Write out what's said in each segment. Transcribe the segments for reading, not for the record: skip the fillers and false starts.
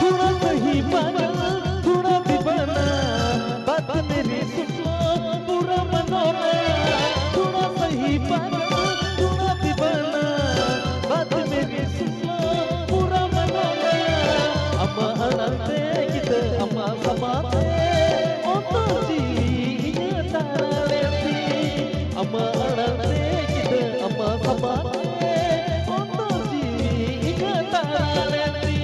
थोड़ा सही बना थोड़ा भी बना बात मेरी सुन लो पूरा मनोना थोड़ा सही बना थोड़ा भी बना बात मेरी सुन लो पूरा मनोना अम्मा अनंते kita अम्मा समाते untuk jinya taraleti अम्मा अनंते kita अम्मा समाते untuk jinya taraleti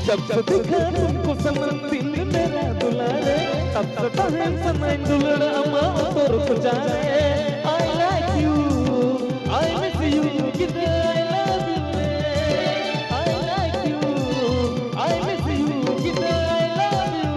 जब से देखा तुमको सनम दिल मेरा दुलारे तब से तहन समय दुलड़ा अम्मा तो रुक जाए I like you I miss you कितना I love you I like you I miss you कितना I love you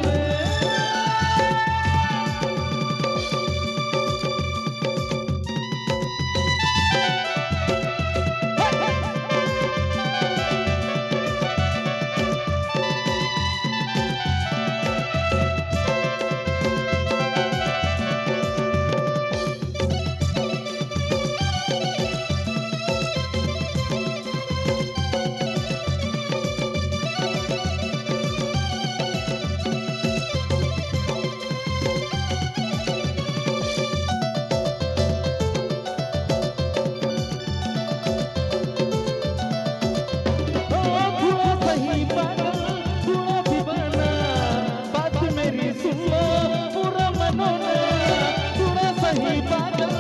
सही पागल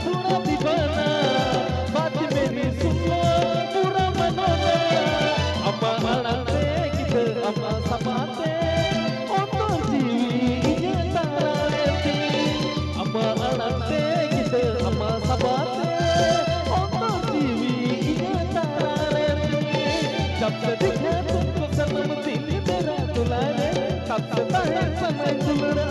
थोड़ा दीवाना बात मेरी सुन लो पूरा मनोना अम्मा अनंते kita अम्मा समाते untuk jinya taraleti अम्मा अनंते kita अम्मा समाते untuk jinya taraleti जब से दिखा तुमको सनम दिल मेरा दुलारे तब से तहे समय दुलड़ा